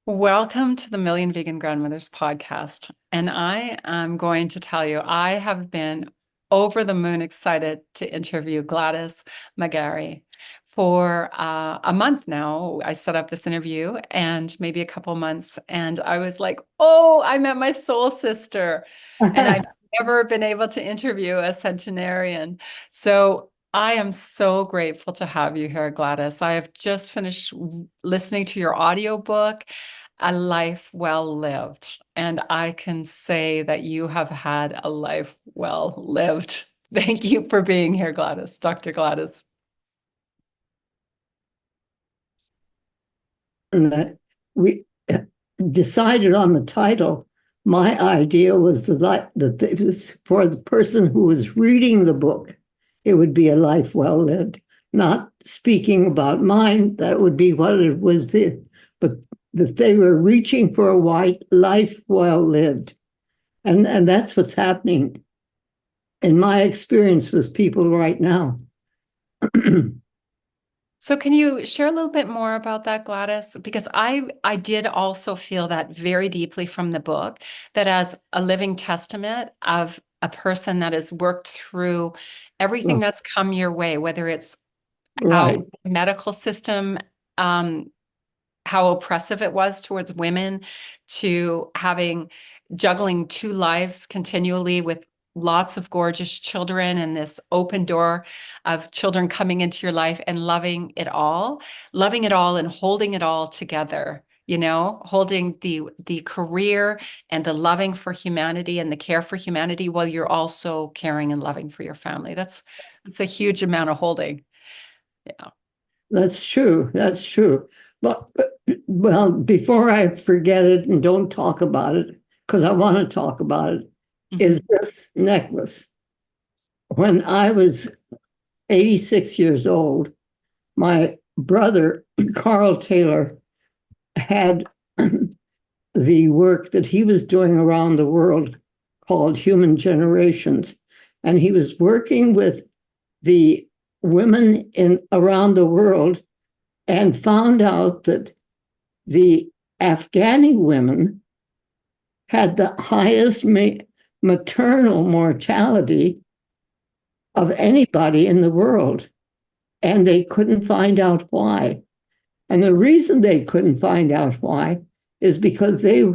Welcome to the Million Vegan Grandmothers podcast. And I am going to tell you, I have been over the moon excited to interview Gladys McGarey for a month now. I set up this interview and maybe a couple months, and I was like, oh, I met my soul sister. And I've never been able to interview a centenarian. So I am so grateful to have you here, Gladys. I have just finished listening to your audiobook, A Life Well Lived. And I can say that you have had a life well lived. Thank you for being here, Gladys, Dr. Gladys. And that we decided on the title. My idea was that it was for the person who was reading the book, it would be a life well lived. Not speaking about mine, that would be what it was, but that they were reaching for a white life well lived. And that's what's happening in my experience with people right now. So can you share a little bit more about that, Gladys? Because I did also feel that very deeply from the book, that as a living testament of a person that has worked through everything that's come your way, whether it's how Right. the medical system, um, how oppressive it was towards women, to having juggling two lives continually with lots of gorgeous children and this open door of children coming into your life and loving it all and holding it all together, holding the career and the loving for humanity and the care for humanity while you're also caring and loving for your family. That's a huge amount of holding. Yeah. That's true. That's true. But, well, before I forget it and don't talk about it, because I want to talk about it, is this necklace. When I was 86 years old, my brother, Carl Taylor, had the work that he was doing around the world called Human Generations. And he was working with the women in around the world and found out that the Afghani women had the highest maternal mortality of anybody in the world. And they couldn't find out why. And the reason they couldn't find out why is because they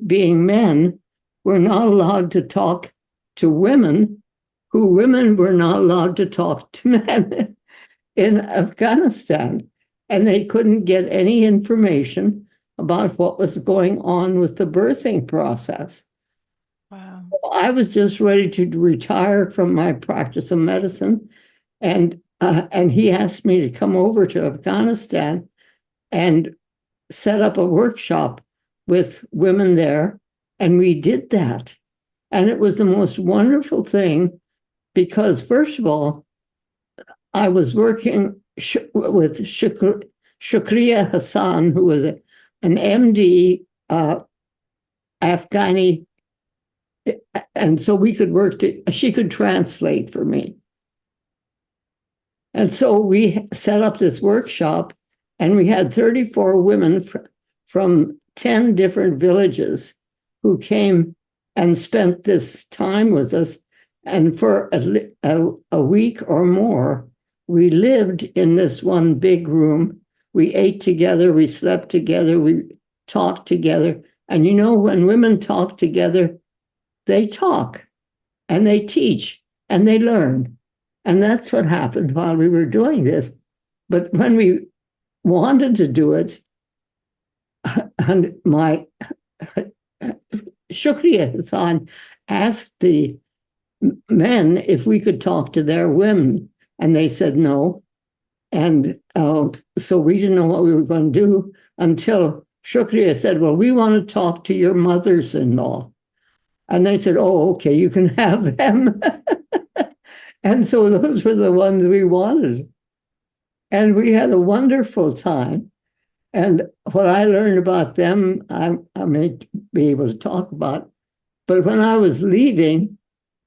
being men, were not allowed to talk to women, who women were not allowed to talk to men in Afghanistan. And they couldn't get any information about what was going on with the birthing process. Wow. I was just ready to retire from my practice of medicine, and he asked me to come over to Afghanistan and set up a workshop with women there, and we did that. And it was the most wonderful thing because, first of all, I was working with Shukriya Hassan, who was an MD Afghani, and so we could she could translate for me. And so we set up this workshop, and we had 34 women from 10 different villages who came and spent this time with us. And for a week or more, we lived in this one big room. We ate together, we slept together, we talked together. And when women talk together, they talk and they teach and they learn. And that's what happened while we were doing this. But when we wanted to do it, and my Shukriya Hassan asked the men if we could talk to their women, and they said no. And so we didn't know what we were going to do until Shukriya said, well, we want to talk to your mothers-in-law. And they said, oh, okay, you can have them. And so those were the ones we wanted. And we had a wonderful time. And what I learned about them, I may be able to talk about. But when I was leaving,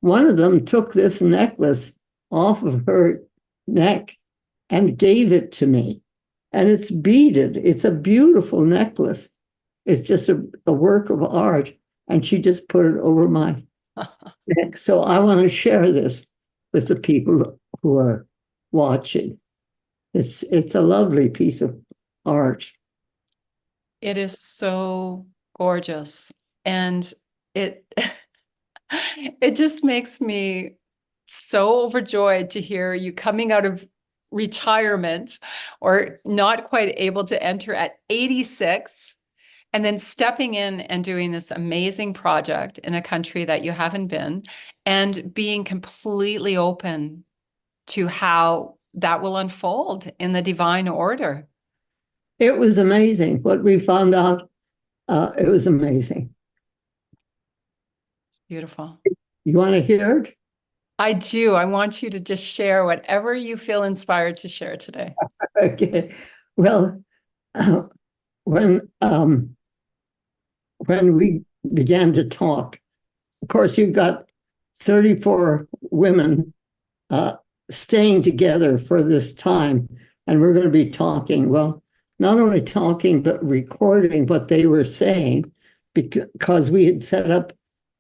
one of them took this necklace off of her neck and gave it to me. and it's beaded. It's a beautiful necklace. It's just a work of art. And she just put it over my neck. So I want to share this with the people who are watching. It's a lovely piece of art. It is so gorgeous. And it it just makes me so overjoyed to hear you coming out of retirement or not quite able to enter at 86 and then stepping in and doing this amazing project in a country that you haven't been and being completely open to how that will unfold in the divine order. It was amazing what we found out. It was amazing. It's beautiful. You want to hear it? I do. I want you to just share whatever you feel inspired to share today. Okay. Well, when when we began to talk, of course, you've got 34 women staying together for this time, and we're going to be talking. Well, not only talking, but recording what they were saying, because we had set up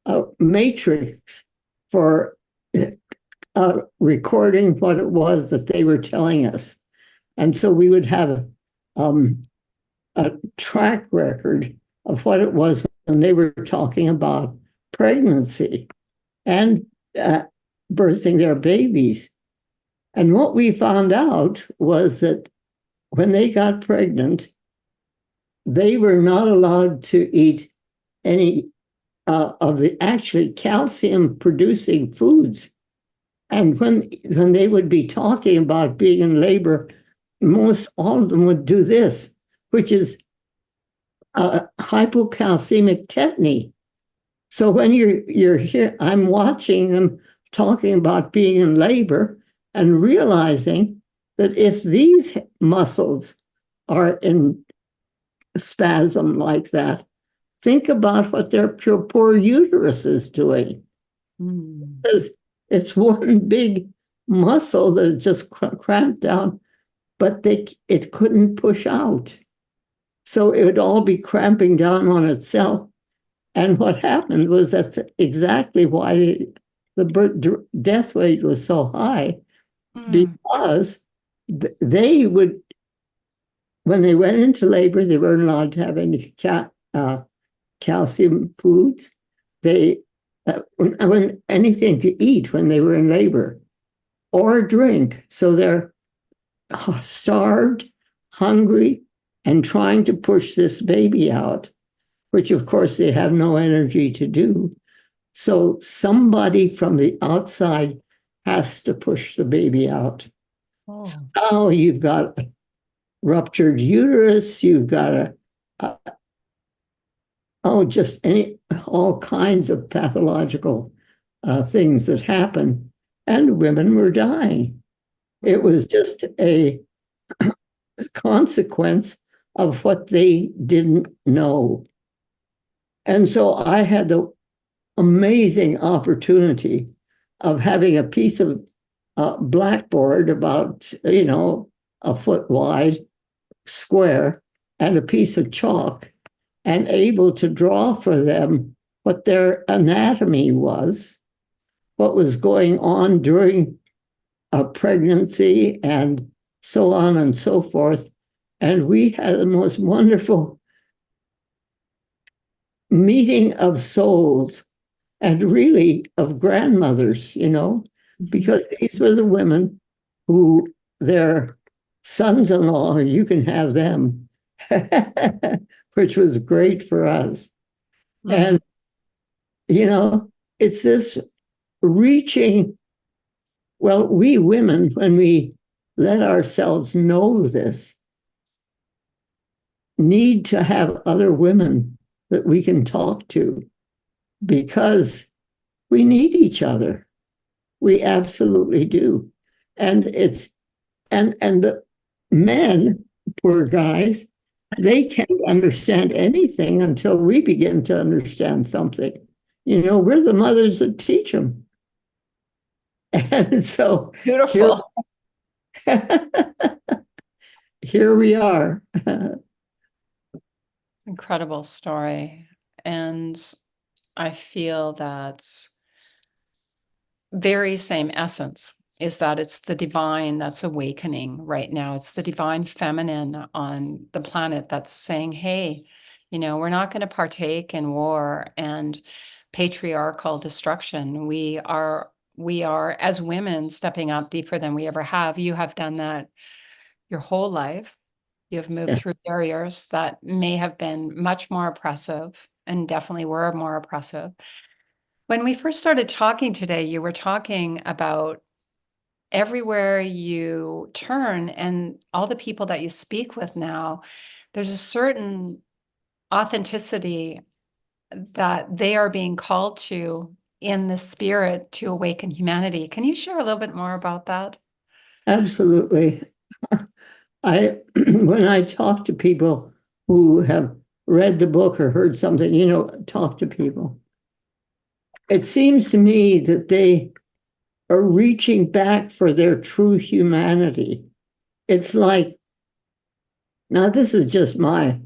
a matrix for recording what it was that they were telling us. And so we would have a track record of what it was when they were talking about pregnancy and birthing their babies. And what we found out was that when they got pregnant, they were not allowed to eat any of the actually calcium producing foods. And when they would be talking about being in labor, most all of them would do this, which is hypocalcemic tetany. So when you're here, I'm watching them talking about being in labor and realizing that if these muscles are in spasm like that, think about what their poor uterus is doing. Because it's one big muscle that just cramped down, but it couldn't push out. So it would all be cramping down on itself. And what happened was that's exactly why the death rate was so high, because they would, when they went into labor, they weren't allowed to have any calcium foods. They when anything to eat when they were in labor or drink. So they're starved, hungry, and trying to push this baby out, which of course they have no energy to do. So somebody from the outside has to push the baby out. Oh, So now you've got a ruptured uterus, you've got just all kinds of pathological things that happen, and women were dying. It was just a consequence of what they didn't know. And so I had the amazing opportunity of having a piece of blackboard about, a foot wide, square, and a piece of chalk, and able to draw for them what their anatomy was, what was going on during a pregnancy, and so on and so forth. And we had the most wonderful meeting of souls and really of grandmothers, because these were the women who their sons-in-law, you can have them, which was great for us. And, it's this reaching, well, we women, when we let ourselves know this, need to have other women that we can talk to, because we need each other. We absolutely do. And the men, poor guys, they can't understand anything until we begin to understand something. We're the mothers that teach them. And so beautiful. here we are. Incredible story. And I feel that very same essence is that it's the divine that's awakening right now. It's the divine feminine on the planet that's saying, hey, we're not going to partake in war and patriarchal destruction. We are as women stepping up deeper than we ever have. You have done that your whole life. You have moved Yeah, through barriers that may have been much more oppressive and definitely were more oppressive. When we first started talking today, you were talking about everywhere you turn and all the people that you speak with now, there's a certain authenticity that they are being called to in the spirit to awaken humanity. Can you share a little bit more about that? absolutely. When I talk to people who have read the book or heard something, talk to people, it seems to me that they are reaching back for their true humanity. It's like, now this is just my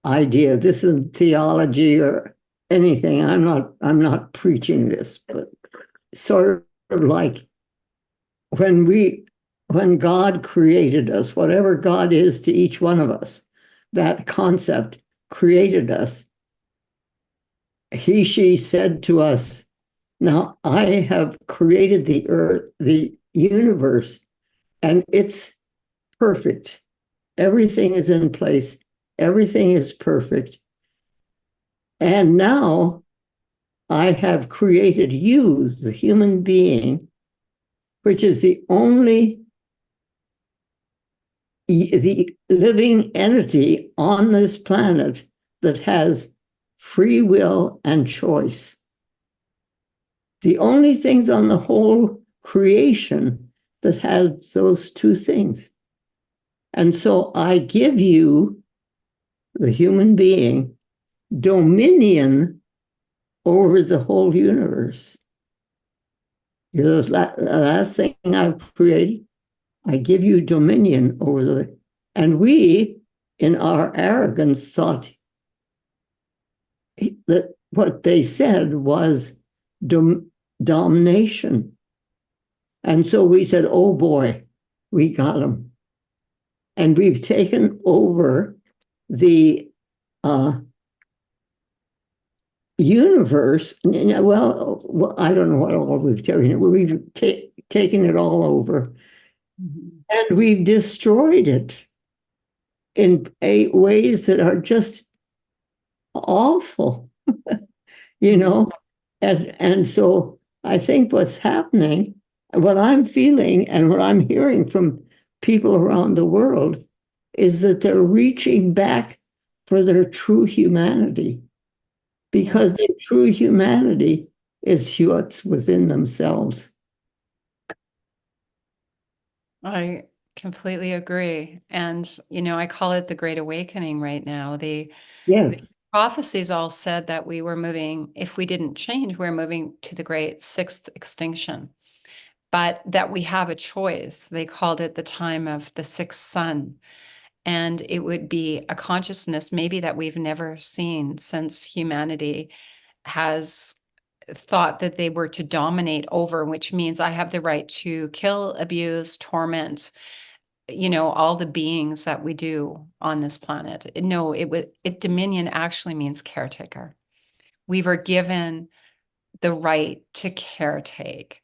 idea. This isn't theology or anything. I'm not preaching this, but sort of like when we when God created us, whatever God is to each one of us, that concept created us. He, she said to us, now I have created the earth, the universe, and it's perfect. Everything is in place. Everything is perfect. And now I have created you, the human being, which is the living entity on this planet that has free will and choice. The only things on the whole creation that have those two things. And so I give you, the human being, dominion over the whole universe. You're the last thing I've created. I give you dominion over and we, in our arrogance, thought that what they said was domination. And so we said, oh boy, we got him. And we've taken over the universe. Well, I don't know what all we've taken. We've taken it all over. Mm-hmm. And we've destroyed it in ways that are just awful, And so I think what's happening, what I'm feeling and what I'm hearing from people around the world is that they're reaching back for their true humanity, because their true humanity is what's within themselves. I completely agree. And, I call it the Great Awakening right now. The prophecies all said that we were moving, if we didn't change, we're moving to the great sixth extinction, but that we have a choice. They called it the time of the sixth sun. And it would be a consciousness maybe that we've never seen since humanity has thought that they were to dominate over, which means I have the right to kill, abuse, torment, all the beings that we do on this planet. No, dominion actually means caretaker. We were given the right to caretake.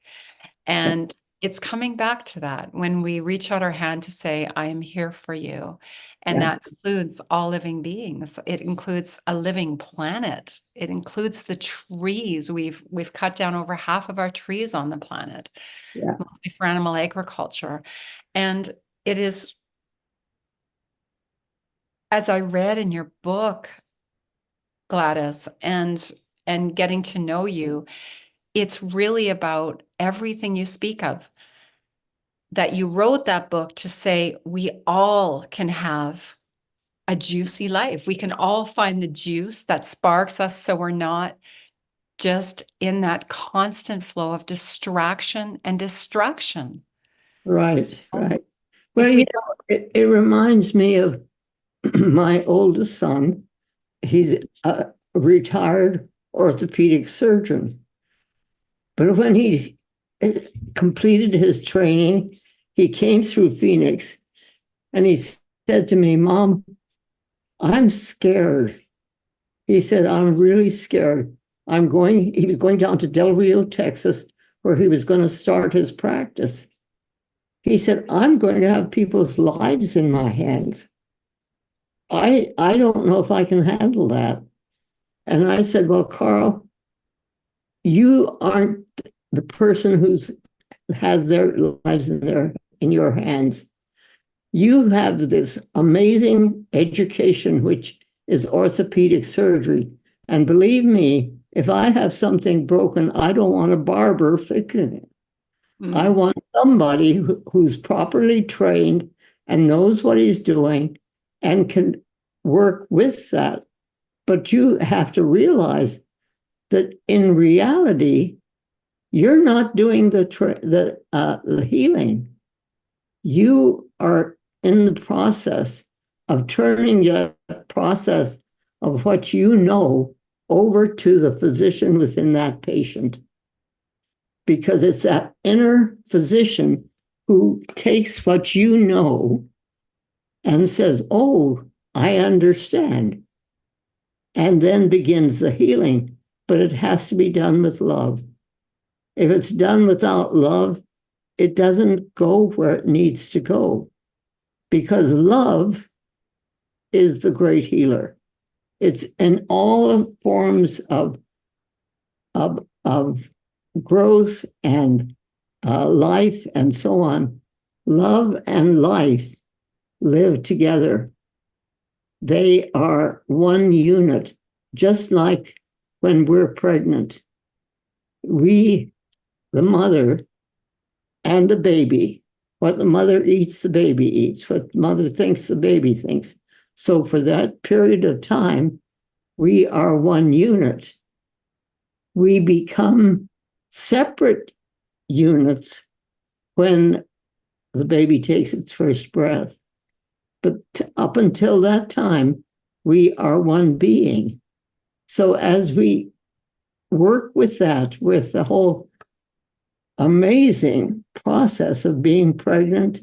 And it's coming back to that when we reach out our hand to say, I am here for you. And that includes all living beings. It includes a living planet. It includes the trees. We've cut down over half of our trees on the planet, mostly for animal agriculture. And it is, as I read in your book, Gladys, and getting to know you, it's really about everything you speak of. That you wrote that book to say we all can have a juicy life. We can all find the juice that sparks us so we're not just in that constant flow of distraction and destruction. Right. Well, If we, it reminds me of my oldest son. He's a retired orthopedic surgeon. But when he completed his training, he came through Phoenix and he said to me, Mom, I'm scared. He said, I'm really scared. He was going down to Del Rio, Texas, where he was going to start his practice. He said, I'm going to have people's lives in my hands. I don't know if I can handle that. And I said, well, Carl, you aren't the person who's has their lives in your hands. You have this amazing education, which is orthopedic surgery. And believe me, if I have something broken, I don't want a barber fixing it. I want somebody who's properly trained and knows what he's doing and can work with that. But you have to realize that in reality, you're not doing the healing. You are in the process of turning the process of what you know over to the physician within that patient. Because it's that inner physician who takes what you know and says, oh, I understand. And then begins the healing. But it has to be done with love. If it's done without love, it doesn't go where it needs to go, because love is the great healer. It's in all forms of growth and life and so on. Love and life live together. They are one unit, just like when we're pregnant. The mother and the baby, what the mother eats, the baby eats. What the mother thinks, the baby thinks. So for that period of time, we are one unit. We become separate units when the baby takes its first breath. But up until that time, we are one being. So as we work with that, with the whole amazing process of being pregnant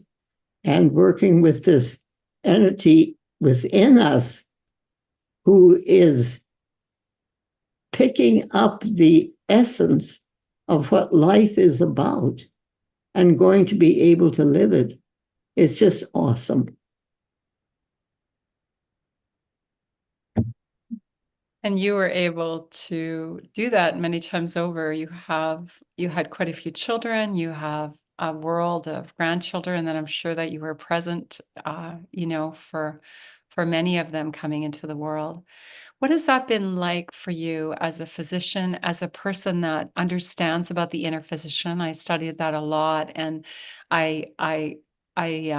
and working with this entity within us who is picking up the essence of what life is about and going to be able to live it. It's just awesome. and you were able to do that many times over. You had quite a few children, you have a world of grandchildren, and then I'm sure that you were present, for many of them coming into the world. What has that been like for you as a physician, as a person that understands about the inner physician? I studied that a lot, and I I I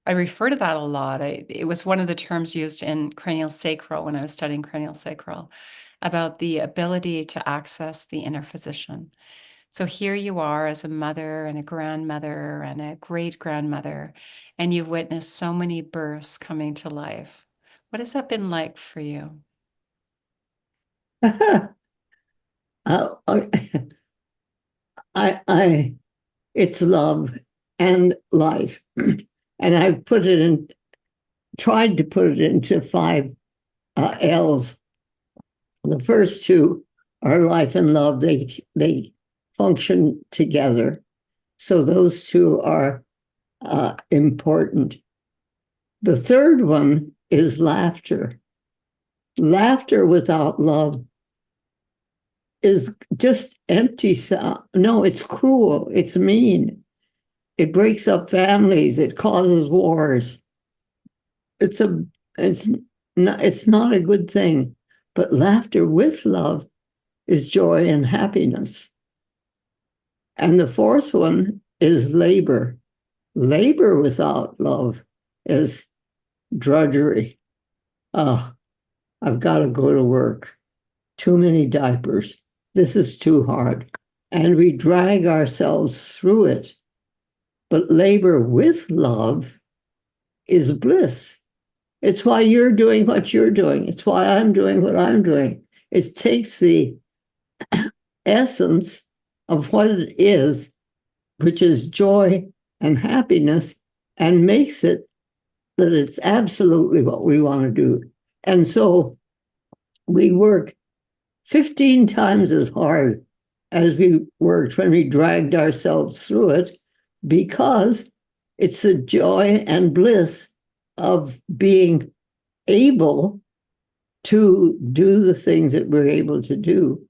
I refer to that a lot. It was one of the terms used in cranial sacral when I was studying cranial sacral about the ability to access the inner physician. So here you are as a mother and a grandmother and a great grandmother, and you've witnessed so many births coming to life. What has that been like for you? uh, I, it's love and life, and I tried to put it into five L's. The first two are life and love. They function together, so those two are important. The third one is laughter. Laughter without love is just empty sound. No, it's cruel. It's mean. It breaks up families. It causes wars. It's a it's not a good thing. But laughter with love is joy and happiness. And the fourth one is labor. Labor without love is drudgery. Oh, I've got to go to work. Too many diapers. This is too hard. And we drag ourselves through it. But labor with love is bliss. It's why you're doing what you're doing. It's why I'm doing what I'm doing. It takes the essence of what it is, which is joy and happiness, and makes it that it's absolutely what we want to do. And so we work 15 times as hard as we worked when we dragged ourselves through it, because it's the joy and bliss of being able to do the things that we're able to do.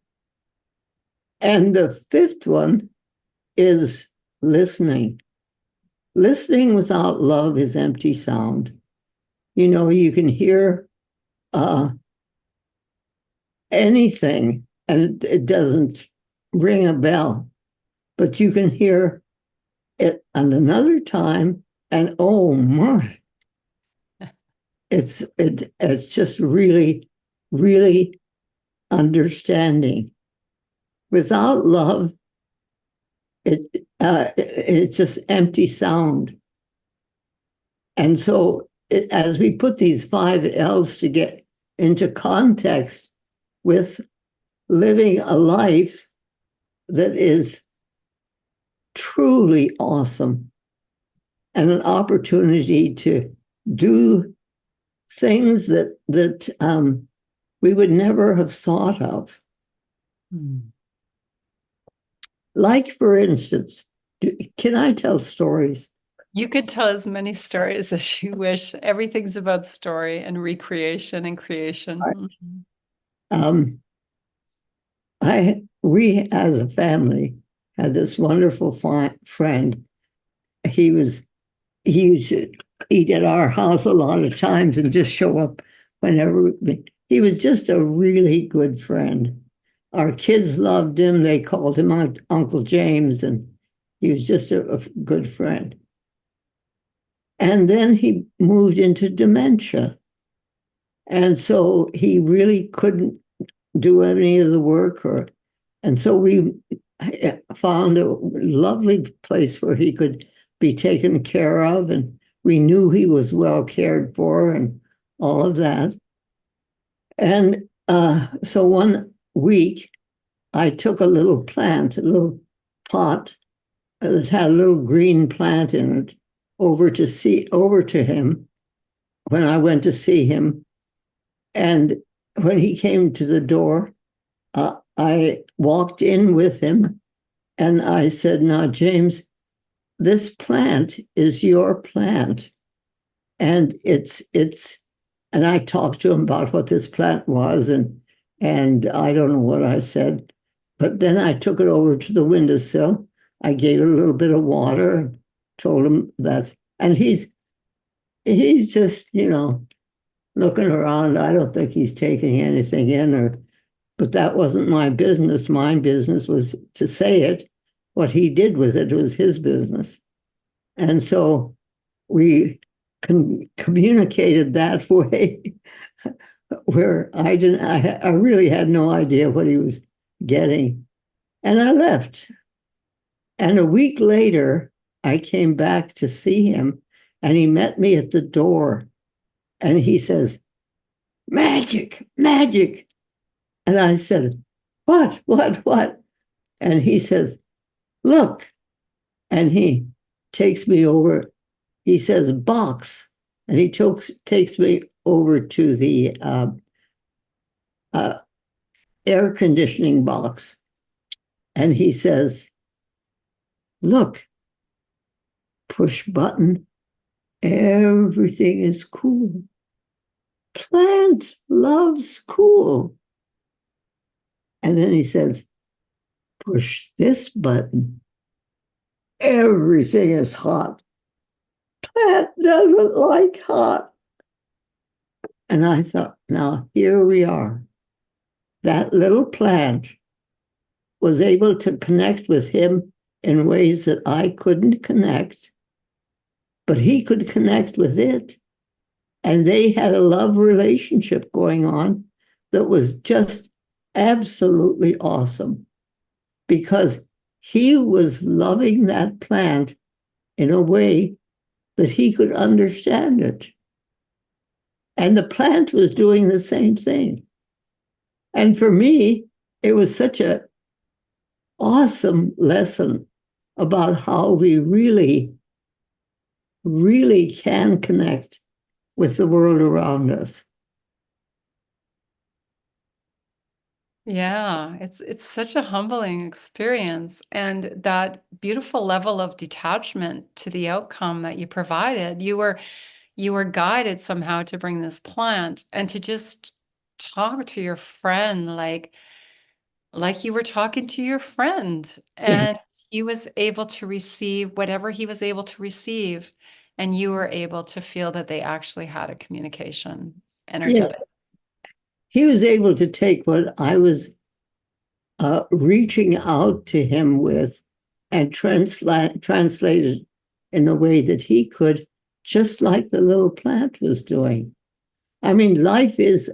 And the fifth one is listening. Listening without love is empty sound. You know, you can hear anything and it doesn't ring a bell, but you can hear it at another time and oh my, it's just really, really understanding. Without love, it's just empty sound. And so as we put these 5 L's to get into context with living a life that is truly awesome and an opportunity to do things that we would never have thought of. Like, for instance, can I tell stories? You could tell as many stories as you wish. Everything's about story and recreation and creation. We as a family had this wonderful friend. He used to eat at our house a lot of times and just show up whenever. He was just a really good friend. Our kids loved him. They called him Uncle James, and he was just a good friend. And then he moved into dementia. And so he really couldn't do any of the work, and so we found a lovely place where he could be taken care of, and we knew he was well cared for and all of that. And so one week I took a little plant, a little pot that had a little green plant in it, over to him when I went to see him. And when he came to the door, I walked in with him and I said, "Now, James, this plant is your plant." And and I talked to him about what this plant was, and I don't know what I said, but then I took it over to the windowsill. I gave it a little bit of water and told him that, and he's just, looking around. I don't think he's taking anything in, but that wasn't my business. My business was to say it. What he did with it was his business. And so we communicated that way, where I really had no idea what he was getting. And I left. And a week later, I came back to see him, and he met me at the door. And he says, "Magic, magic." And I said, what? And he says, "Look." And he takes me over. He says, "Box." And he takes me over to the air conditioning box. And he says, "Look, push button. Everything is cool. Plant loves cool." And then he says, "Push this button. Everything is hot. Plant doesn't like hot." And I thought, now here we are. That little plant was able to connect with him in ways that I couldn't connect, but he could connect with it. And they had a love relationship going on that was just absolutely awesome, because he was loving that plant in a way that he could understand it. And the plant was doing the same thing. And for me, it was such an awesome lesson about how we really, really can connect with the world around us. Yeah, it's such a humbling experience, and that beautiful level of detachment to the outcome that you provided. You were guided somehow to bring this plant and to just talk to your friend like you were talking to your friend, and he was able to receive whatever he was able to receive, and you were able to feel that they actually had a communication, Yeah, energetic. he was able to take what I was reaching out to him with and translate it in a way that he could, just like the little plant was doing. I mean, life is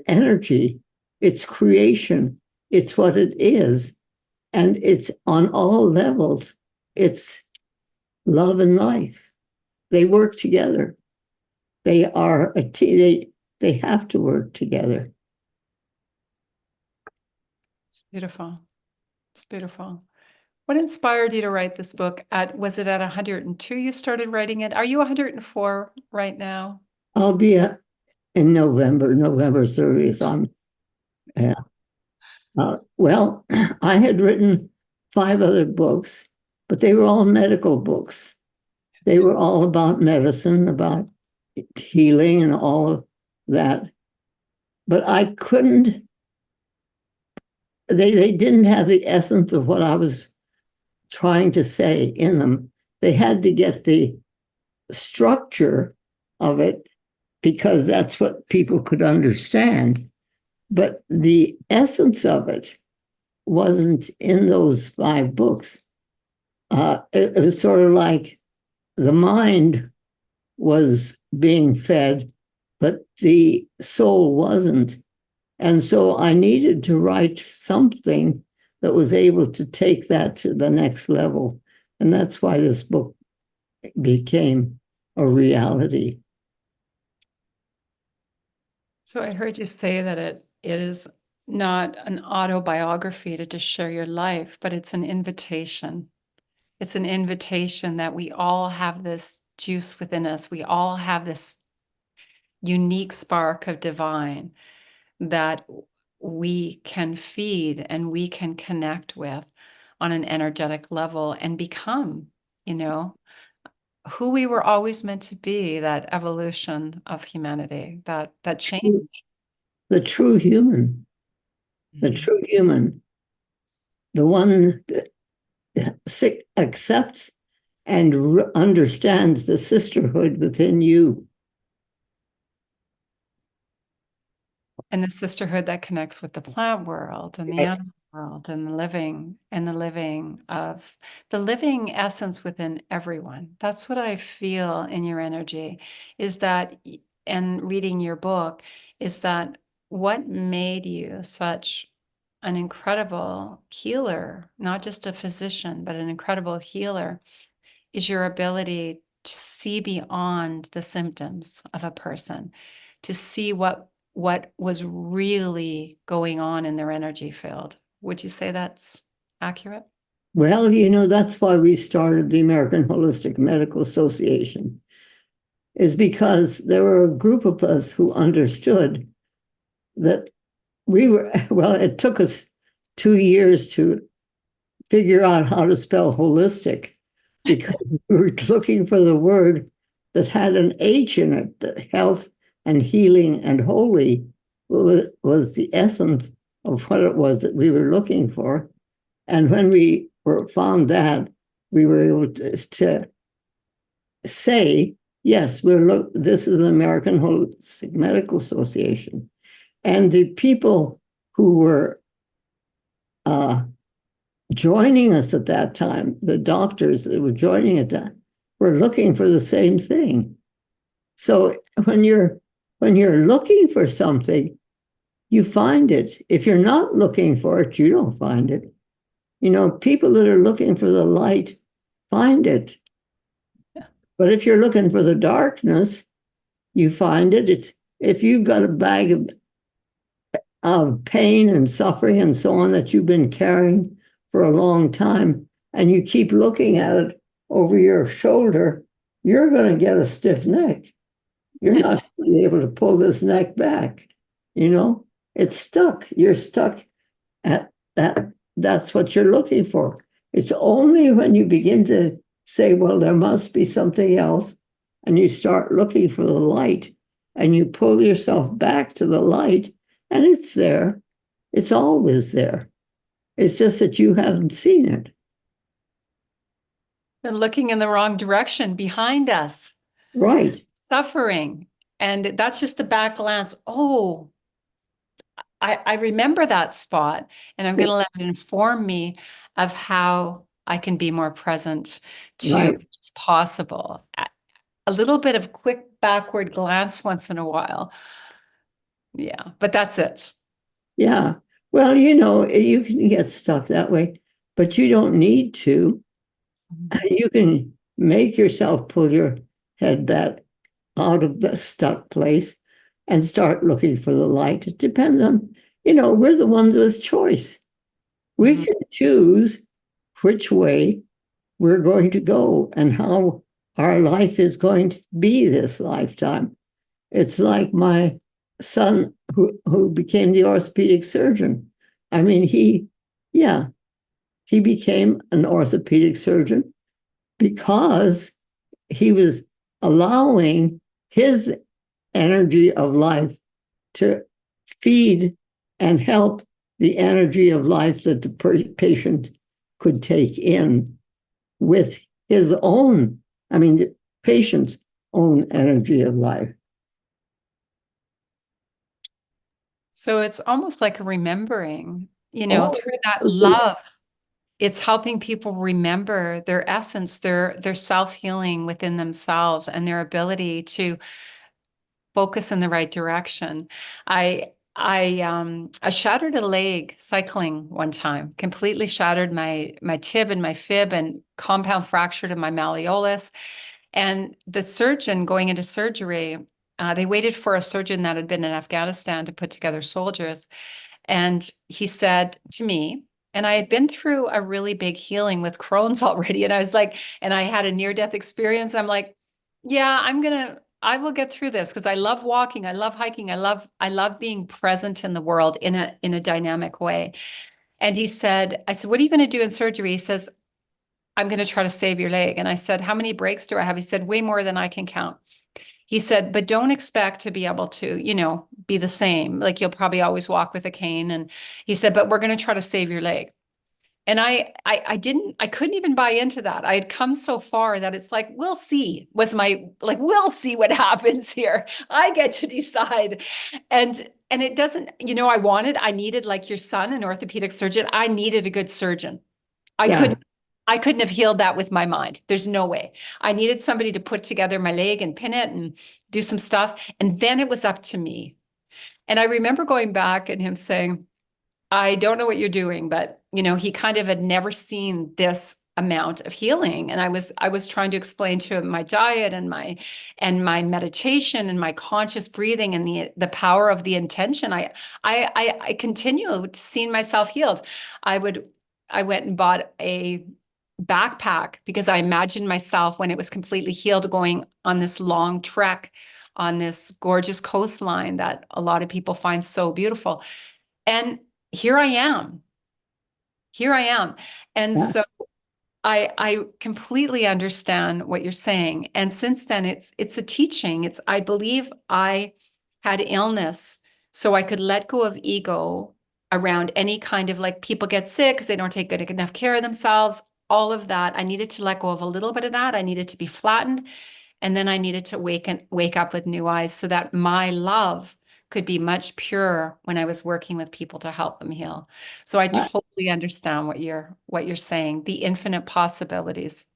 energy, it's creation, it's what it is, and it's on all levels. It's love and life. They work together. They are a team. They have to work together. It's beautiful. It's beautiful. What inspired you to write this book? Was it at 102 you started writing it? Are you 104 right now? I'll be in November 30th. Uh, well, I had written 5 other books, but they were all medical books. They were all about medicine, about healing, and all of that. But I couldn't. They didn't have the essence of what I was trying to say in them. They had to get the structure of it because that's what people could understand. But the essence of it wasn't in those 5 books. It was sort of like the mind was being fed, but the soul wasn't. And so I needed to write something that was able to take that to the next level. And that's why this book became a reality. So I heard you say that it is not an autobiography to just share your life, but it's an invitation. It's an invitation that we all have this juice within us. We all have this unique spark of divine that we can feed and we can connect with on an energetic level and become, you know, who we were always meant to be, that evolution of humanity, that change. The true human, the Mhm. true human, the one that accepts and understands the sisterhood within you. And the sisterhood that connects with the plant world and the animal world and the living essence within everyone. That's what I feel in your energy is that, and reading your book, is that what made you such an incredible healer, not just a physician, but an incredible healer, is your ability to see beyond the symptoms of a person, to see what was really going on in their energy field. Would you say that's accurate? Well, that's why we started the American Holistic Medical Association, is because there were a group of us who understood that well, it took us 2 years to figure out how to spell holistic because we were looking for the word that had an H in it, that health and healing and holy was the essence of what it was that we were looking for. And when we found that, we were able to say, yes, this is the American Holistic Medical Association. And the people who were joining us at that time, the doctors that were joining at that, were looking for the same thing. So when you're looking for something, you find it. If you're not looking for it, you don't find it. People that are looking for the light find it. But if you're looking for the darkness, you find it. It's if you've got a bag of pain and suffering and so on that you've been carrying for a long time, and you keep looking at it over your shoulder, you're going to get a stiff neck. You're not going to be able to pull this neck back. It's stuck. You're stuck at that. That's what you're looking for. It's only when you begin to say, well, there must be something else, and you start looking for the light, and you pull yourself back to the light, and it's there. It's always there. It's just that you haven't seen it. Been looking in the wrong direction behind us. Right. Suffering. And that's just a back glance. Oh, I remember that spot, and I'm going to let it inform me of how I can be more present to Right. what's possible. A little bit of quick backward glance once in a while. Yeah, but that's it. Yeah. Well, you can get stuck that way, but you don't need to. You can make yourself pull your head back out of the stuck place and start looking for the light. It depends on, we're the ones with choice. We can choose which way we're going to go and how our life is going to be this lifetime. It's like my son who became the orthopedic surgeon. I mean, he became an orthopedic surgeon because he was allowing his energy of life to feed and help the energy of life that the patient could take in with his own, the patient's own energy of life. So it's almost like a remembering, Oh, through that love. It's helping people remember their essence, their self-healing within themselves, and their ability to focus in the right direction. I shattered a leg cycling one time, completely shattered my tib and my fib, and compound fractured in my malleolus. And the surgeon going into surgery, they waited for a surgeon that had been in Afghanistan to put together soldiers. And he said to me, and I had been through a really big healing with Crohn's already. And I was like, and I had a near-death experience. I'm like, yeah, I will get through this because I love walking. I love hiking. I love being present in the world in a dynamic way. And I said, what are you going to do in surgery? He says, I'm going to try to save your leg. And I said, how many breaks do I have? He said, way more than I can count. He said, but don't expect to be able to, be the same. Like you'll probably always walk with a cane. And he said, but we're going to try to save your leg. And I couldn't even buy into that. I had come so far that it's like, we'll see we'll see what happens here. I get to decide. And it doesn't, I needed, like your son, an orthopedic surgeon. I needed a good surgeon. yeah. I couldn't have healed that with my mind. There's no way. I needed somebody to put together my leg and pin it and do some stuff. And then it was up to me. And I remember going back and him saying, I don't know what you're doing, but he kind of had never seen this amount of healing. And I was trying to explain to him my diet and my meditation and my conscious breathing and the power of the intention. I continued seeing myself healed. I went and bought a backpack because I imagined myself when it was completely healed going on this long trek on this gorgeous coastline that a lot of people find so beautiful. And here I am. Here I am. And Yeah. so I completely understand what you're saying. And since then it's a teaching. I believe I had illness so I could let go of ego around any kind of, like, people get sick because they don't take good enough care of themselves. All of that. I needed to let go of a little bit of that. I needed to be flattened. And then I needed to wake up with new eyes so that my love could be much purer when I was working with people to help them heal. So I totally understand what you're saying, the infinite possibilities.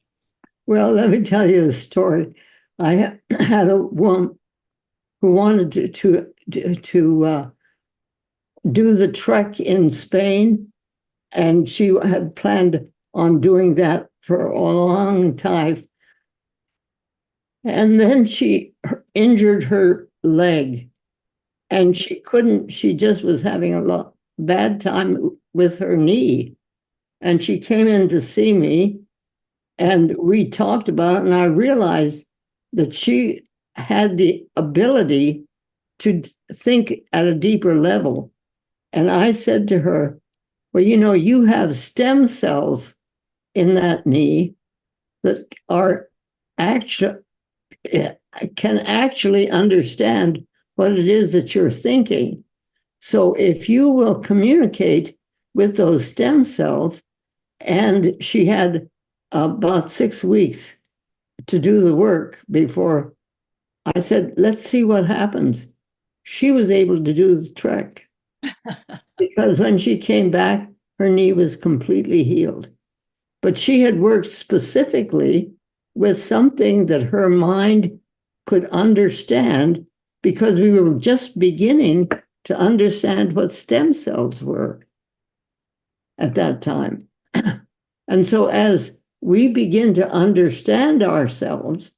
Well, let me tell you a story. I had a woman who wanted to do the trek in Spain, and she had planned on doing that for a long time. And then she injured her leg, and she just was having a bad time with her knee. And she came in to see me, and we talked about it, and I realized that she had the ability to think at a deeper level. And I said to her, well, you have stem cells in that knee that are actually can actually understand what it is that you're thinking. So if you will communicate with those stem cells, and she had about 6 weeks to do the work before I said, let's see what happens. She was able to do the trick because when she came back, her knee was completely healed. But she had worked specifically with something that her mind could understand because we were just beginning to understand what stem cells were at that time. And so as we begin to understand ourselves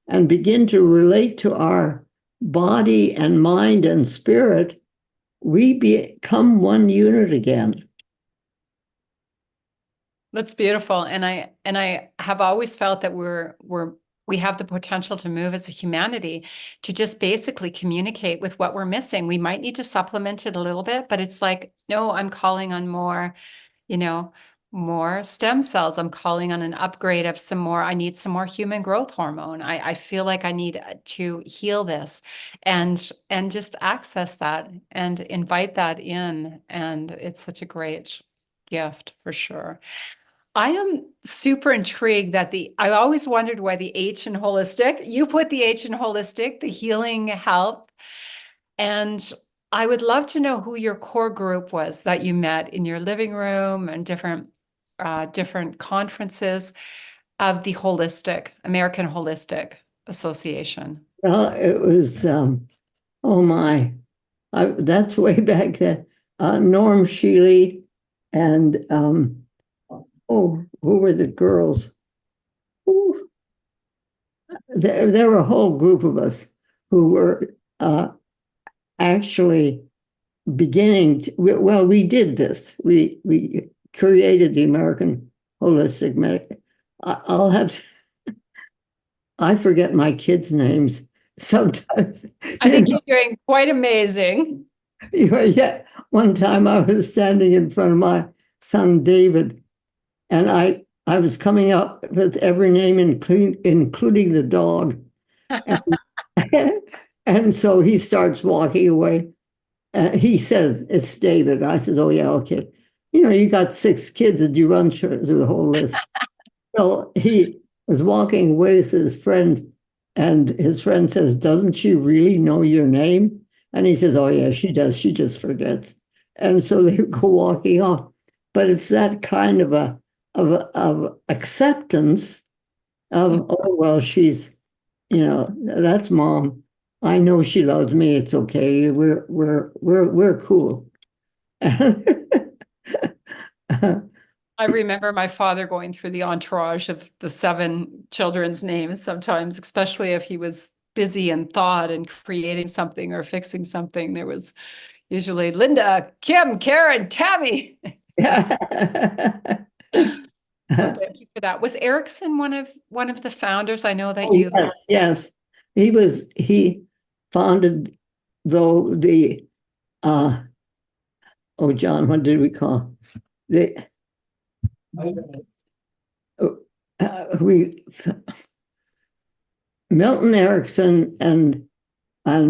and begin to relate to our body and mind and spirit, we become one unit again. That's beautiful. And I have always felt that we have the potential to move as a humanity to just basically communicate with what we're missing. We might need to supplement it a little bit, but it's like, no, I'm calling on more, more stem cells. I'm calling on an upgrade of I need some more human growth hormone. I feel like I need to heal this and just access that and invite that in. And it's such a great gift for sure. I am super intrigued that I always wondered why the H in holistic, you put the H in holistic, the healing health. And I would love to know who your core group was that you met in your living room and different conferences of the American Holistic Association. Well, it was, oh my, that's way back then. Norm Shealy and, who were the girls? Ooh, there were a whole group of us who were actually beginning to, we did this. We created the American Holistic Medical. I'll have, I forget my kids' names sometimes. I think you're doing quite amazing. Yeah, one time I was standing in front of my son David, and I was coming up with every name, including the dog, and, and so he starts walking away. He says, "It's David." I said, "Oh yeah, okay." You got 6 kids. Did you run through the whole list? So he was walking away with his friend, and his friend says, "Doesn't she really know your name?" And he says, "Oh, yeah, she does. She just forgets." And so they go walking off. But it's that kind of of acceptance of, oh, well, that's mom. I know she loves me. It's okay. We're cool. I remember my father going through the entourage of the 7 children's names sometimes, especially if he was busy in thought and creating something or fixing something. There was usually Linda, Kim, Karen, Tammy. Thank you for that. Was Erickson one of the founders? I know that you. Yes. He founded the John, what did we call the we Milton Erickson and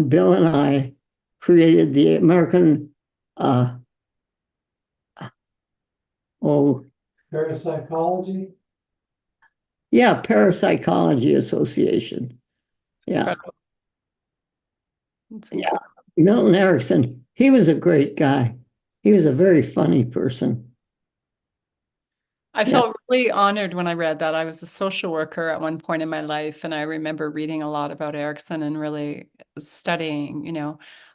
Bill and I created the American Parapsychology? Yeah, Parapsychology Association. Yeah. Yeah. Milton Erickson, he was a great guy. He was a very funny person. I felt really honored when I read that. I was a social worker at one point in my life, and I remember reading a lot about Erickson and really studying,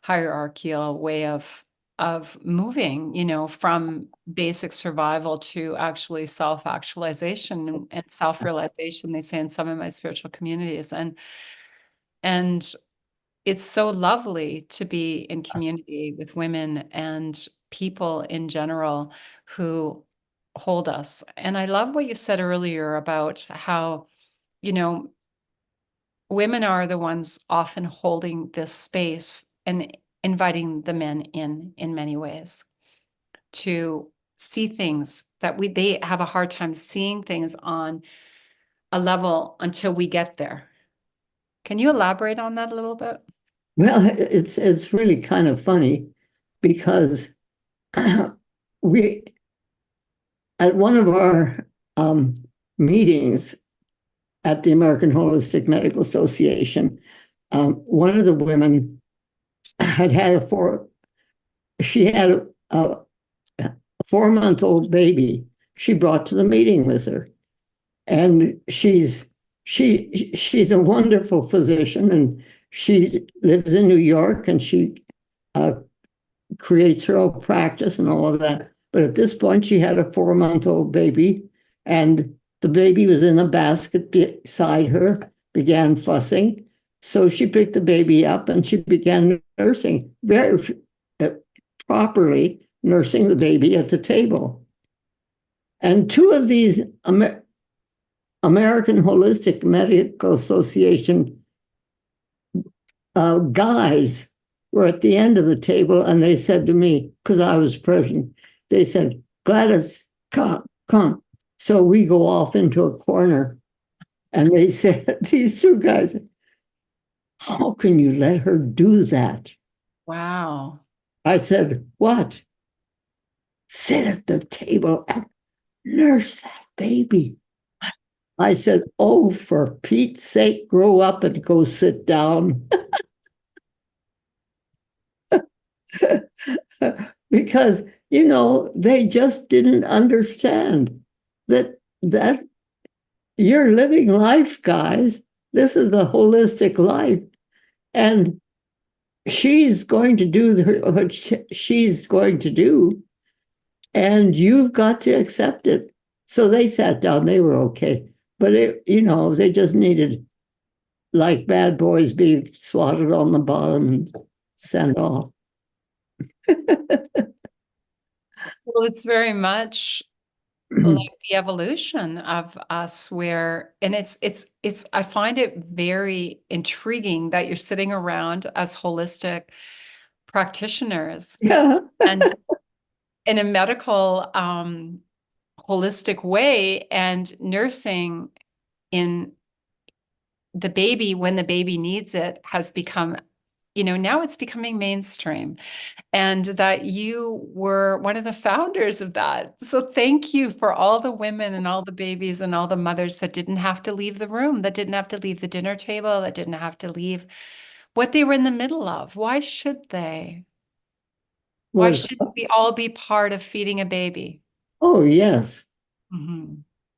hierarchical way of of moving, from basic survival to actually self-actualization and self-realization, they say in some of my spiritual communities. And it's so lovely to be in community with women and people in general who hold us. And I love what you said earlier about how, you know, women are the ones often holding this space and inviting the men in many ways to see things that they have a hard time seeing things on a level until we get there. Can you elaborate on that a little bit? Well, it's really kind of funny because we at one of our meetings at the American Holistic Medical Association, one of the women she had a 4-month-old baby she brought to the meeting with her. And she's a wonderful physician, and she lives in New York, and she creates her own practice and all of that. But at this point, she had a 4-month-old baby, and the baby was in a basket beside her, began fussing. So she picked the baby up and she began nursing, very properly nursing the baby at the table. And two of these American Holistic Medical Association guys were at the end of the table, and they said to me, because I was present, they said, "Gladys, come." So we go off into a corner, and they said, these two guys, "How can you let her do that?" Wow. I said, "What?" "Sit at the table and nurse that baby." I said, "Oh, for Pete's sake, grow up and go sit down." Because, they just didn't understand that you're living life, guys. This is a holistic life. And she's going to do what she's going to do. And you've got to accept it. So they sat down, they were okay. But, they just needed, like bad boys, be swatted on the bottom and sent off. Well, it's very much like the evolution of us and I find it very intriguing that you're sitting around as holistic practitioners Yeah. and in a medical holistic way and nursing in the baby when the baby needs it has become, now it's becoming mainstream, and that you were one of the founders of that. So thank you for all the women and all the babies and all the mothers that didn't have to leave the room, that didn't have to leave the dinner table, that didn't have to leave what they were in the middle of. Why should they? Why Was shouldn't we all be part of feeding a baby? Oh, yes. Mm-hmm.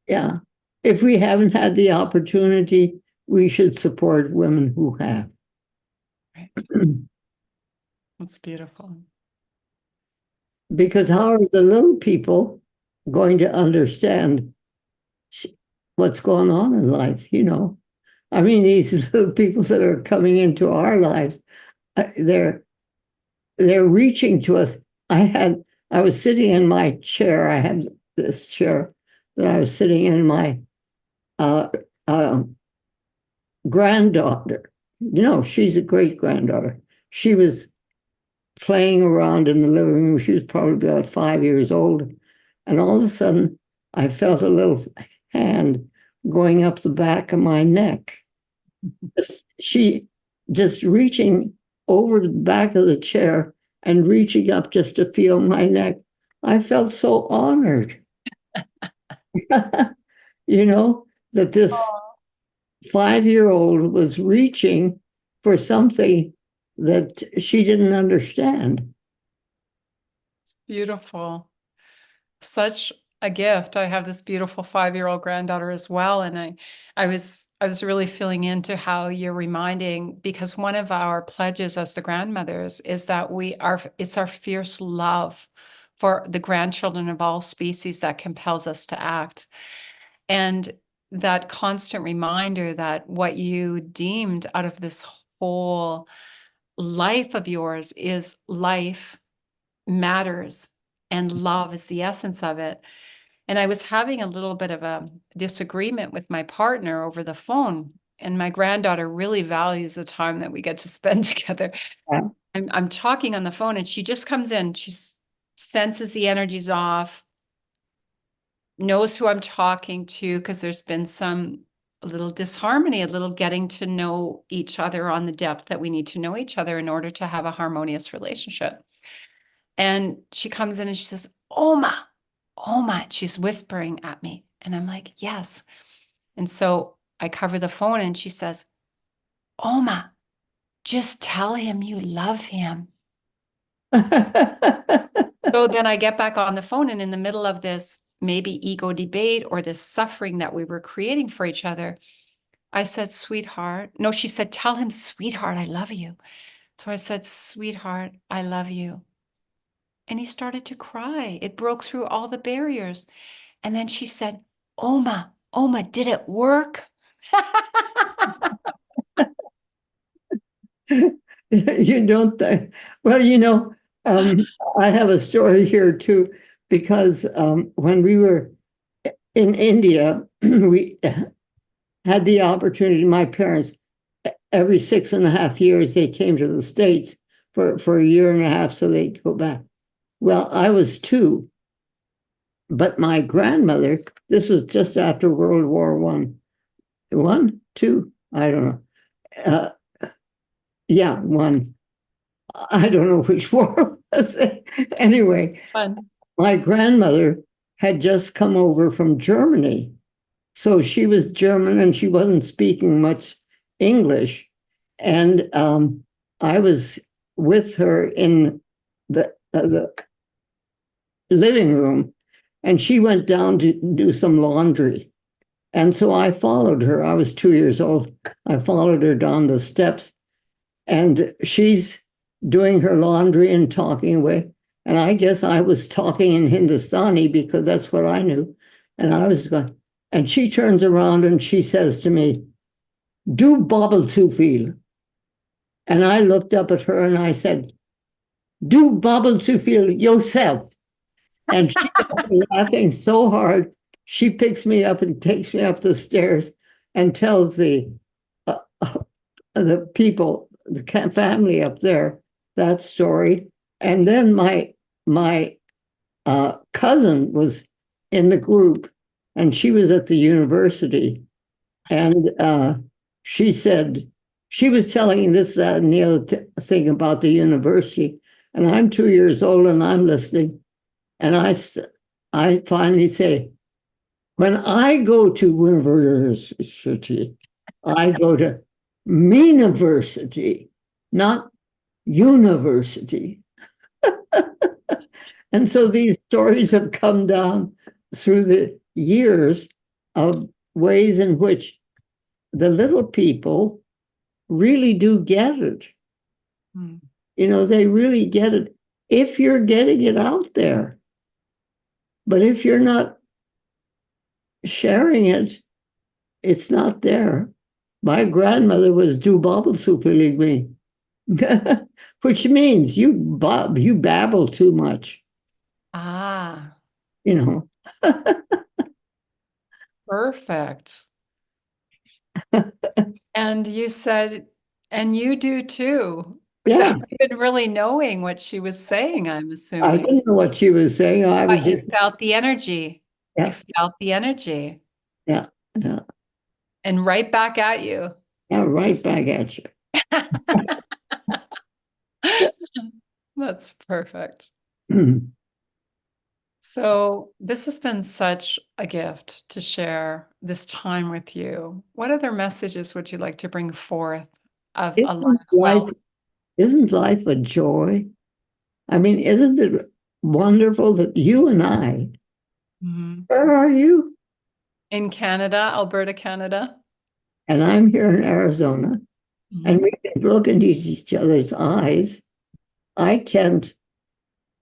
Yeah. If we haven't had the opportunity, we should support women who have. Right. That's beautiful. Because how are the little people going to understand what's going on in life? I mean, these little people that are coming into our lives, they're reaching to us. I was sitting in my chair. I had this chair that I was sitting in. My uh, granddaughter, she's a great granddaughter. She was playing around in the living room. She was probably about 5 years old. And all of a sudden, I felt a little hand going up the back of my neck. She just reaching over the back of the chair and reaching up just to feel my neck. I felt so honored, that this 5-year-old was reaching for something that she didn't understand. Beautiful. Such a gift. I have this beautiful 5-year-old granddaughter as well. And I was really feeling into how you're reminding, because one of our pledges as the grandmothers is that it's our fierce love for the grandchildren of all species that compels us to act. And that constant reminder that what you deemed out of this whole life of yours is life matters and love is the essence of it. And I was having a little bit of a disagreement with my partner over the phone. And my granddaughter really values the time that we get to spend together. Yeah. I'm talking on the phone and she just comes in. She senses the energy's off, knows who I'm talking to, because there's been a little disharmony, a little getting to know each other on the depth that we need to know each other in order to have a harmonious relationship. And she comes in and she says, Oma, Oma, she's whispering at me. And I'm like, yes. And so I cover the phone and she says, Oma, just tell him you love him. So then I get back on the phone, and in the middle of this maybe ego debate or this suffering that we were creating for each other, I said, sweetheart. No, she said, tell him, sweetheart, I love you. So I said, sweetheart, I love you. And he started to cry. It broke through all the barriers. And then she said, Oma, Oma, did it work? You don't think, well, I have a story here too, because when we were in India, we had the opportunity, my parents, every 6.5 years, they came to the States for a year and a half so they'd go back. Well, I was 2, but my grandmother, this was just after World War One, 2, I don't know. Yeah, 1. I don't know which war was it. Anyway, Fun. my grandmother had just come over from Germany. So she was German and she wasn't speaking much English. And I was with her in the living room, and she went down to do some laundry. And so I followed her. I was 2 years old. I followed her down the steps, and she's doing her laundry and talking away. And I guess I was talking in Hindustani because that's what I knew. And I was going, and she turns around and she says to me, do bobble to feel. And I looked up at her and I said, do bobble to feel yourself. And she was laughing so hard, she picks me up and takes me up the stairs and tells the people, the family up there, that story. And then my cousin was in the group, and she was at the university, and she said she was telling this, that, and the other thing about the university. And I'm 2 years old, and I'm listening, and I finally say, when I go to university, I go to University, not university. And so these stories have come down through the years of ways in which the little people really do get it. Mm. They really get it if you're getting it out there. But if you're not sharing it, it's not there. My grandmother was do babble feeling me, which means you babble too much. Ah, perfect. And you said, and you do too, Yeah. without even really knowing what she was saying, I'm I assuming. didn't know what she was saying. I was But you just, felt the energy. Yeah. You felt the energy. yeah, And right back at you. right back at you. That's perfect. So this has been such a gift to share this time with you. What other messages would you like to bring forth of a Isn't life a joy? I mean, isn't it wonderful that you and I Mhm. Where are you? In Canada, Alberta, Canada. And I'm here in Arizona. And Mhm. we can look into each other's eyes. I can't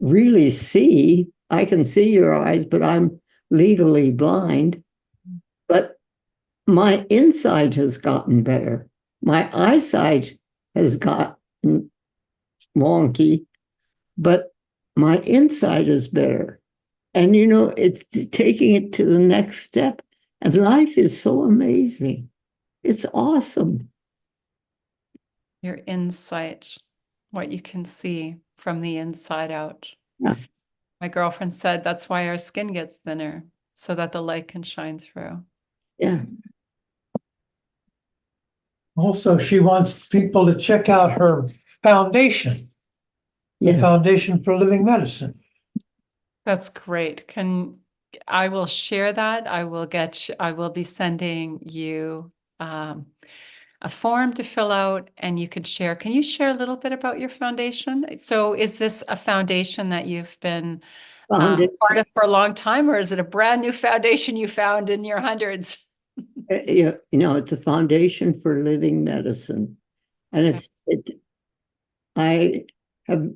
really see. I can see your eyes, but I'm legally blind. But my insight has gotten better. My eyesight has gotten wonky, but my insight is better. And it's taking it to the next step. And life is so amazing. It's awesome. Your insight, what you can see from the inside out. Yeah. My girlfriend said that's why our skin gets thinner, so that the light can shine through. Yeah. Also, she wants people to check out her foundation, the Yes. Foundation for Living Medicine. That's great. I will share that. I will be sending you a form to fill out and you could share. Can you share a little bit about your foundation? So is this a foundation that you've been Foundation. part of for a long time, or is it a brand new foundation you found in your hundreds? It's a foundation for living medicine. And I have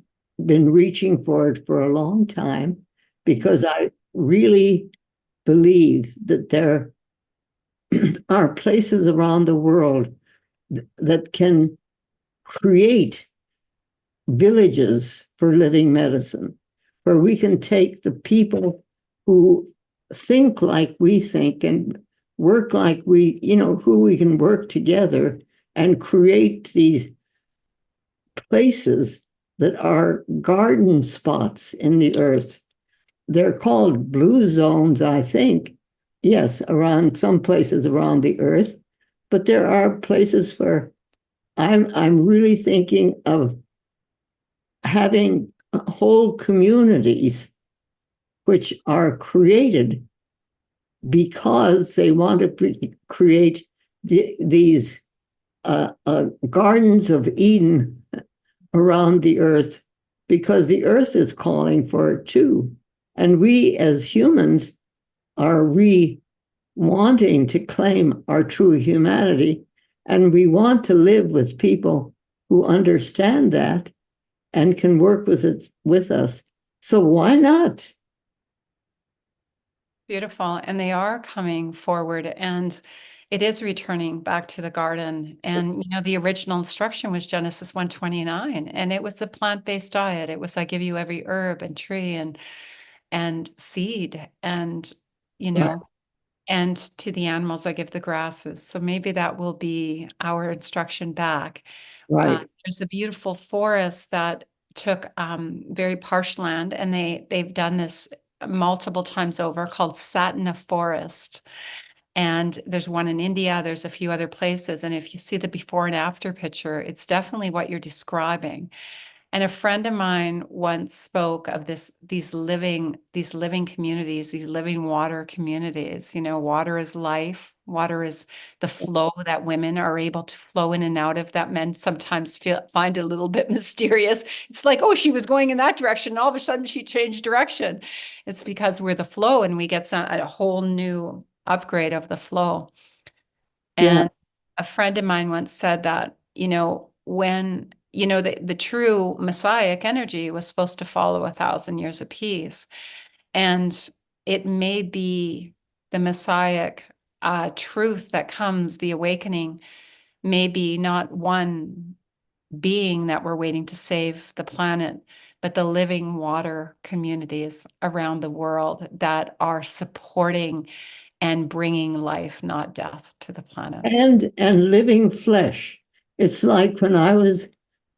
been reaching for it for a long time because I really believe that there are places around the world that can create villages for living medicine, where we can take the people who think like we think and work like who we can work together and create these places that are garden spots in the earth. They're called blue zones, I think. Yes, around some places around the earth, but there are places where I'm really thinking of having whole communities which are created because they want to create these gardens of Eden around the earth, because the earth is calling for it too. And we as humans are wanting to claim our true humanity. And we want to live with people who understand that and can work with it with us. So why not? Beautiful. And they are coming forward and it is returning back to the garden. And the original instruction was Genesis 1:29, and it was a plant-based diet. It was I give you every herb and tree and seed and you Right. know and to the animals I give the grasses. So maybe that will be our instruction back. Right. There's a beautiful forest that took very parched land, and they've done this multiple times over, called Satna Forest. And there's one in India, there's a few other places. And if you see the before and after picture, it's definitely what you're describing. And a friend of mine once spoke of these living communities, these living water communities. Water is life. Water is the flow that women are able to flow in and out of, that men sometimes find a little bit mysterious. It's like, oh, she was going in that direction, and all of a sudden she changed direction. It's because we're the flow, and we get a whole new upgrade of the flow. Yeah. And a friend of mine once said that, when, the true Messiah energy was supposed to follow 1,000 years of peace. And it may be the Messiah truth that comes, the awakening, may be not one being that we're waiting to save the planet, but the living water communities around the world that are supporting and bringing life, not death, to the planet. And living flesh. It's like when I was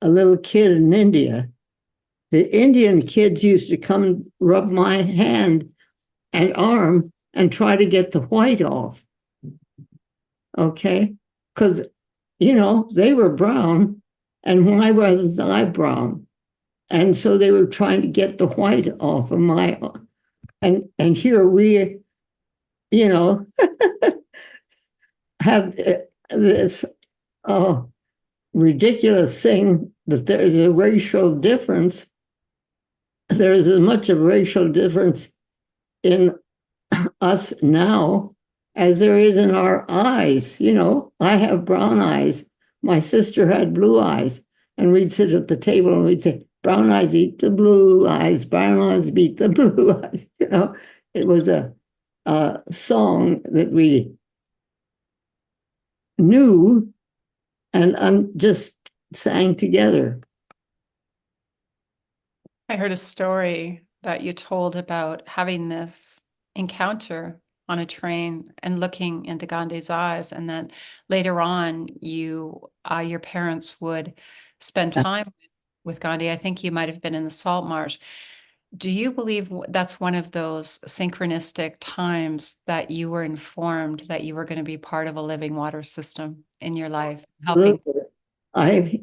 a little kid in India, the Indian kids used to come and rub my hand and arm and try to get the white off. Okay? Because, they were brown and why wasn't I brown? And so they were trying to get the white off of my, and here we, you know, have this ridiculous thing that there's a racial difference. There's as much of a racial difference in us now as there is in our eyes. I have brown eyes. My sister had blue eyes. And we'd sit at the table and we'd say, brown eyes eat the blue eyes, brown eyes beat the blue eyes. It was a song that we knew and just sang together. I heard a story that you told about having this encounter on a train and looking into Gandhi's eyes, and then later on, your parents would spend time with Gandhi. I think you might have been in the salt marsh. Do you believe that's one of those synchronistic times that you were informed that you were going to be part of a living water system in your life, helping? I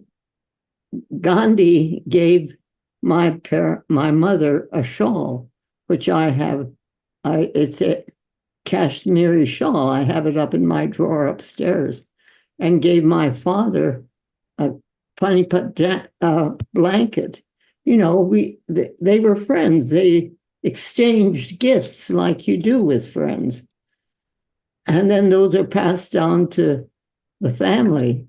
Gandhi gave my mother a shawl, which I have. It's a Kashmiri shawl. I have it up in my drawer upstairs, and gave my father a panipat blanket. They were friends. They exchanged gifts like you do with friends, and then those are passed down to the family.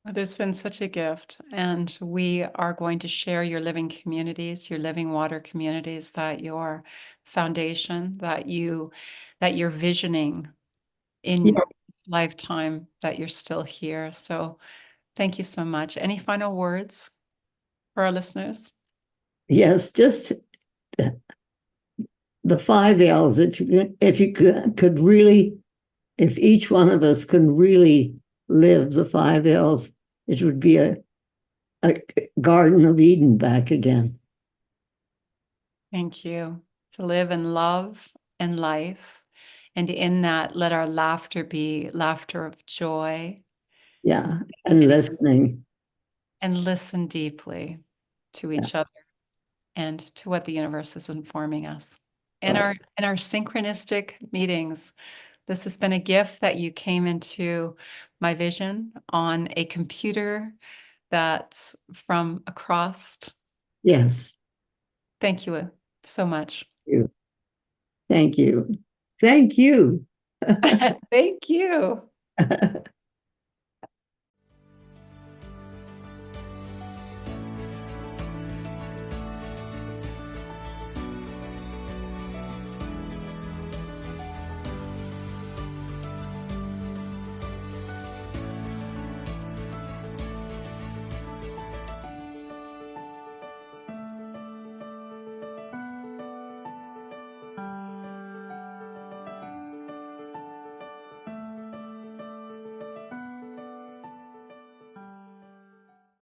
It has been such a gift, and we are going to share your living communities, your living water communities, that your foundation, that you're visioning in Yeah. this lifetime, that you're still here. So thank you so much. Any final words for our listeners? Yes, just the 5 L's. If you could really, if each one of us can really live the 5 L's, it would be a Garden of Eden back again. Thank you. To live in love and life. And in that, let our laughter be laughter of joy. Yeah, and listening. And listen deeply to each other and to what the universe is informing us. In Right. our synchronistic meetings, this has been a gift that you came into my vision on a computer that's from across. Yes. Thank you so much. Thank you. Thank you. Thank you.